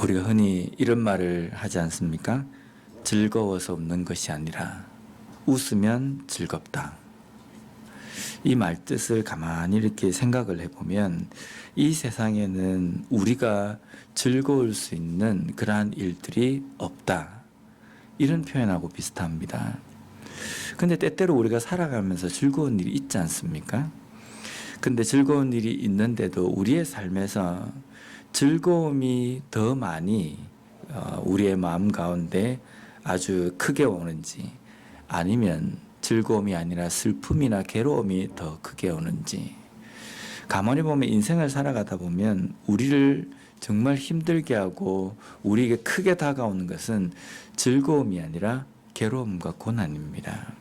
우리가 흔히 이런 말을 하지 않습니까? 즐거워서 웃는 것이 아니라 웃으면 즐겁다. 이 말 뜻을 가만히 이렇게 생각을 해보면 이 세상에는 우리가 즐거울 수 있는 그러한 일들이 없다. 이런 표현하고 비슷합니다. 근데 때때로 우리가 살아가면서 즐거운 일이 있지 않습니까? 근데 즐거운 일이 있는데도 우리의 삶에서 즐거움이 더 많이 우리의 마음 가운데 아주 크게 오는지, 아니면 즐거움이 아니라 슬픔이나 괴로움이 더 크게 오는지, 가만히 보면 인생을 살아가다 보면 우리를 정말 힘들게 하고 우리에게 크게 다가오는 것은 즐거움이 아니라 괴로움과 고난입니다.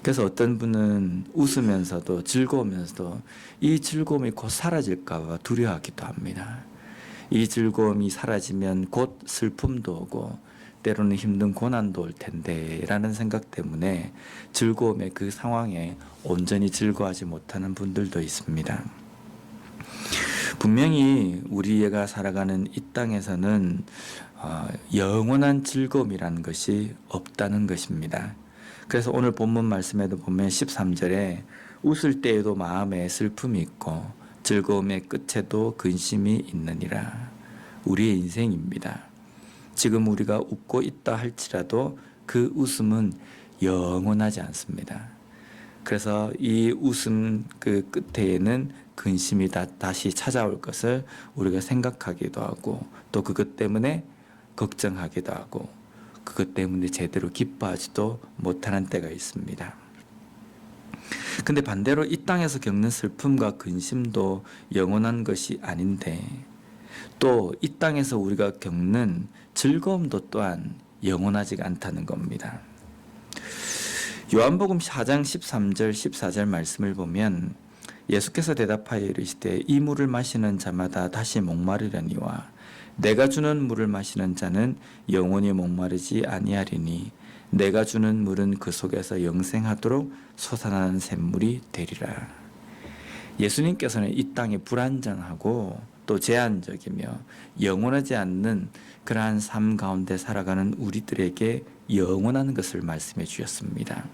그래서 어떤 분은 웃으면서도 즐거우면서도 이 즐거움이 곧 사라질까 봐 두려워하기도 합니다. 이 즐거움이 사라지면 곧 슬픔도 오고 때로는 힘든 고난도 올 텐데 라는 생각 때문에 즐거움의 그 상황에 온전히 즐거워하지 못하는 분들도 있습니다. 분명히 우리가 살아가는 이 땅에서는 영원한 즐거움이라는 것이 없다는 것입니다. 그래서 오늘 본문 말씀에도 보면 13절에 웃을 때에도 마음에 슬픔이 있고 즐거움의 끝에도 근심이 있느니라. 우리의 인생입니다. 지금 우리가 웃고 있다 할지라도 그 웃음은 영원하지 않습니다. 그래서 이 웃음 그 끝에는 근심이 다시 찾아올 것을 우리가 생각하기도 하고, 또 그것 때문에 걱정하기도 하고, 그것 때문에 제대로 기뻐하지도 못하는 때가 있습니다. 근데 반대로 이 땅에서 겪는 슬픔과 근심도 영원한 것이 아닌데, 또 이 땅에서 우리가 겪는 즐거움도 또한 영원하지가 않다는 겁니다. 요한복음 4장 13절 14절 말씀을 보면 예수께서 대답하여 이르시되 이 물을 마시는 자마다 다시 목마르려니와 내가 주는 물을 마시는 자는 영원히 목마르지 아니하리니 내가 주는 물은 그 속에서 영생하도록 솟아나는 샘물이 되리라. 예수님께서는 이 땅에 불완전하고 또 제한적이며 영원하지 않는 그러한 삶 가운데 살아가는 우리들에게 영원한 것을 말씀해 주셨습니다.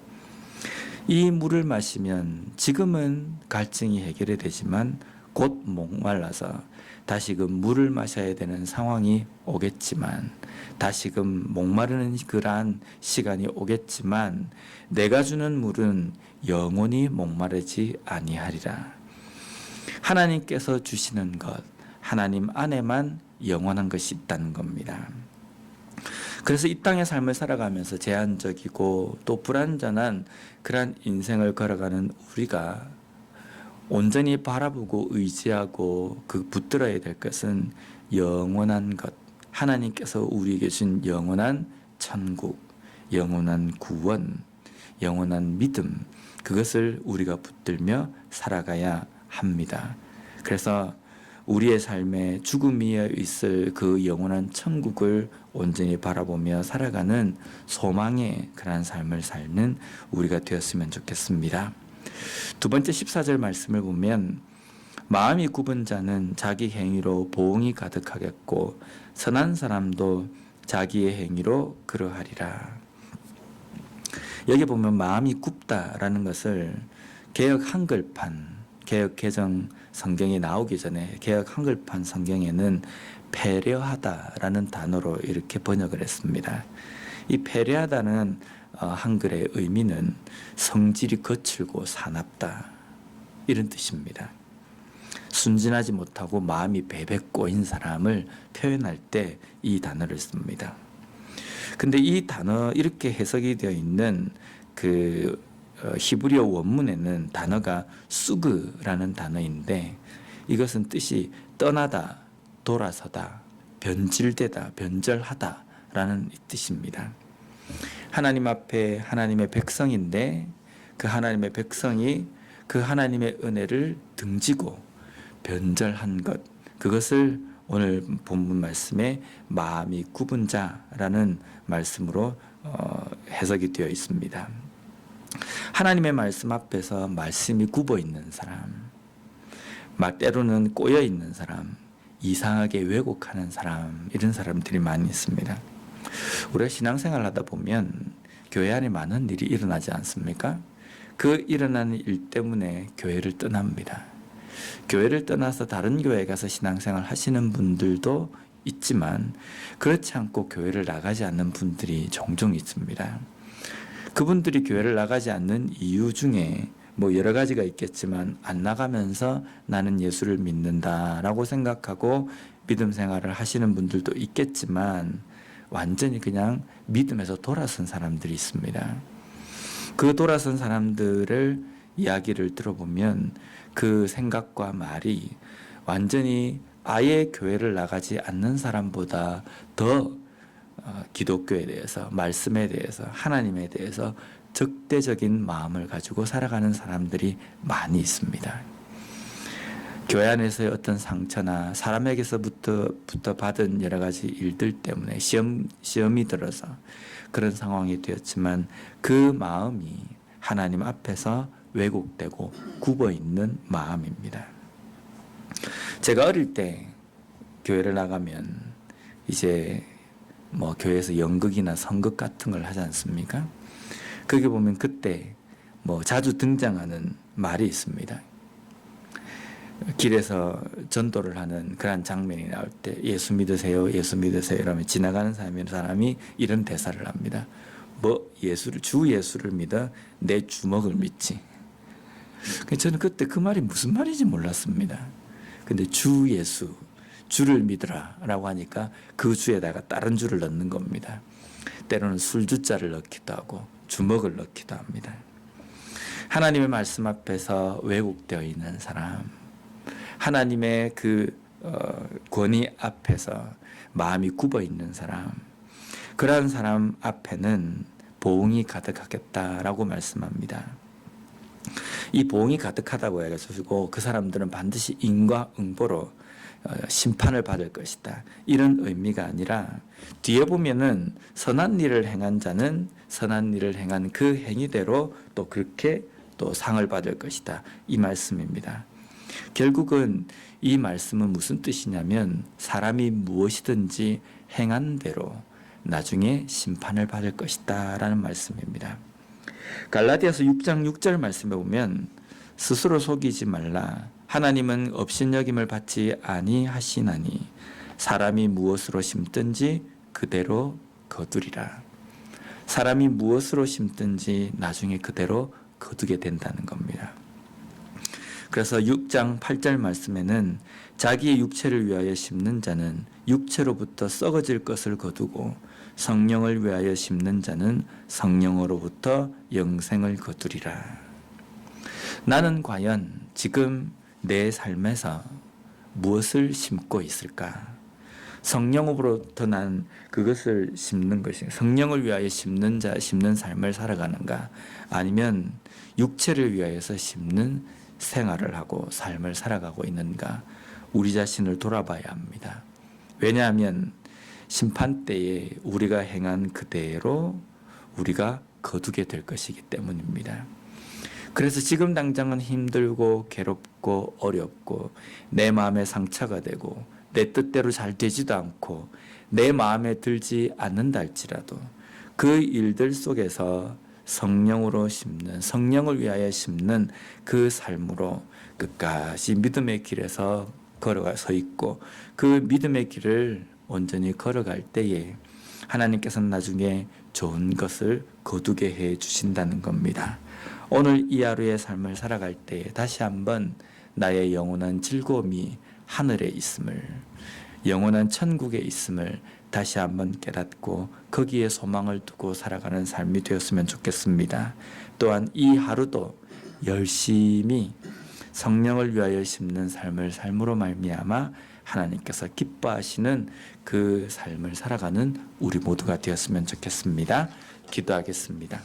이 물을 마시면 지금은 갈증이 해결이 되지만 곧 목말라서 다시금 물을 마셔야 되는 상황이 오겠지만, 다시금 목마르는 그러한 시간이 오겠지만 내가 주는 물은 영원히 목마르지 아니하리라. 하나님께서 주시는 것, 하나님 안에만 영원한 것이 있다는 겁니다. 그래서 이 땅의 삶을 살아가면서 제한적이고 또 불완전한 그러한 인생을 걸어가는 우리가 온전히 바라보고 의지하고 붙들어야 될 것은 영원한 것, 하나님께서 우리에게 준 영원한 천국, 영원한 구원, 영원한 믿음, 그것을 우리가 붙들며 살아가야 합니다. 그래서 우리의 삶에 죽음이 있을 그 영원한 천국을 온전히 바라보며 살아가는 소망의 그러한 삶을 살는 우리가 되었으면 좋겠습니다. 두 번째 14절 말씀을 보면 마음이 굽은 자는 자기 행위로 보응이 가득하겠고 선한 사람도 자기의 행위로 그러하리라. 여기 보면 마음이 굽다라는 것을 개역 한글판, 개역 개정 성경이 나오기 전에 개역 한글판 성경에는 패려하다라는 단어로 이렇게 번역을 했습니다. 이 패려하다는 한글의 의미는 성질이 거칠고 사납다, 이런 뜻입니다. 순진하지 못하고 마음이 베베 꼬인 사람을 표현할 때 이 단어를 씁니다. 근데 이 단어, 이렇게 해석이 되어 있는 그 히브리어 원문에는 단어가 수그라는 단어인데, 이것은 뜻이 떠나다, 돌아서다, 변질되다, 변절하다 라는 뜻입니다. 하나님 앞에 하나님의 백성인데 그 하나님의 백성이 그 하나님의 은혜를 등지고 변절한 것, 그것을 오늘 본문 말씀에 마음이 굽은 자라는 말씀으로 해석이 되어 있습니다. 하나님의 말씀 앞에서 말씀이 굽어 있는 사람, 때로는 꼬여 있는 사람, 이상하게 왜곡하는 사람, 이런 사람들이 많이 있습니다. 우리가 신앙생활 하다 보면 교회 안에 많은 일이 일어나지 않습니까? 그 일어나는 일 때문에 교회를 떠납니다. 교회를 떠나서 다른 교회에 가서 신앙생활 하시는 분들도 있지만 그렇지 않고 교회를 나가지 않는 분들이 종종 있습니다. 그분들이 교회를 나가지 않는 이유 중에 뭐 여러 가지가 있겠지만 안 나가면서 나는 예수를 믿는다라고 생각하고 믿음 생활을 하시는 분들도 있겠지만 완전히 그냥 믿음에서 돌아선 사람들이 있습니다. 그 돌아선 사람들을 이야기를 들어보면 그 생각과 말이 완전히 아예 교회를 나가지 않는 사람보다 더 기독교에 대해서, 말씀에 대해서, 하나님에 대해서 적대적인 마음을 가지고 살아가는 사람들이 많이 있습니다. 교회 안에서의 어떤 상처나 사람에게서부터 받은 여러 가지 일들 때문에 시험이 들어서 그런 상황이 되었지만 그 마음이 하나님 앞에서 왜곡되고 굽어 있는 마음입니다. 제가 어릴 때 교회를 나가면 이제 뭐 교회에서 연극이나 선극 같은 걸 하지 않습니까? 거기 보면 그때 뭐 자주 등장하는 말이 있습니다. 길에서 전도를 하는 그런 장면이 나올 때 예수 믿으세요, 예수 믿으세요 이러면 지나가는 사람이 이런 대사를 합니다. 뭐 주 예수를 믿어 내 주먹을 믿지. 저는 그때 그 말이 무슨 말인지 몰랐습니다. 근데 주 예수, 주를 믿으라 라고 하니까 그 주에다가 다른 주를 넣는 겁니다. 때로는 술주자를 넣기도 하고 주먹을 넣기도 합니다. 하나님의 말씀 앞에서 왜곡되어 있는 사람, 하나님의 그 권위 앞에서 마음이 굽어 있는 사람, 그러한 사람 앞에는 보응이 가득하겠다라고 말씀합니다. 이 보응이 가득하다고 해가지고 그 사람들은 반드시 인과응보로 심판을 받을 것이다, 이런 의미가 아니라 뒤에 보면은 선한 일을 행한 자는 선한 일을 행한 그 행위대로 또 그렇게 또 상을 받을 것이다, 이 말씀입니다. 결국은 이 말씀은 무슨 뜻이냐면 사람이 무엇이든지 행한 대로 나중에 심판을 받을 것이다 라는 말씀입니다. 갈라디아서 6장 6절 말씀에 보면 스스로 속이지 말라, 하나님은 업신여김을 받지 아니하시나니 사람이 무엇으로 심든지 그대로 거두리라. 사람이 무엇으로 심든지 나중에 그대로 거두게 된다는 겁니다. 그래서 6장 8절 말씀에는 자기의 육체를 위하여 심는 자는 육체로부터 썩어질 것을 거두고 성령을 위하여 심는 자는 성령으로부터 영생을 거두리라. 나는 과연 지금 내 삶에서 무엇을 심고 있을까? 성령으로부터 난 그것을 심는 것이, 성령을 위하여 심는 삶을 살아가는가? 아니면 육체를 위하여서 심는 생활을 하고 삶을 살아가고 있는가? 우리 자신을 돌아봐야 합니다. 왜냐하면 심판 때에 우리가 행한 그대로 우리가 거두게 될 것이기 때문입니다. 그래서 지금 당장은 힘들고 괴롭고 어렵고 내 마음에 상처가 되고 내 뜻대로 잘 되지도 않고 내 마음에 들지 않는다 할지라도 그 일들 속에서 성령으로 심는, 성령을 위하여 심는 그 삶으로 끝까지 믿음의 길에서 서 있고 그 믿음의 길을 온전히 걸어갈 때에 하나님께서는 나중에 좋은 것을 거두게 해 주신다는 겁니다. 오늘 이 하루의 삶을 살아갈 때에 다시 한번 나의 영원한 즐거움이 하늘에 있음을, 영원한 천국에 있음을 다시 한번 깨닫고 거기에 소망을 두고 살아가는 삶이 되었으면 좋겠습니다. 또한 이 하루도 열심히 성령을 위하여 심는 삶을 삶으로 말미암아 하나님께서 기뻐하시는 그 삶을 살아가는 우리 모두가 되었으면 좋겠습니다. 기도하겠습니다.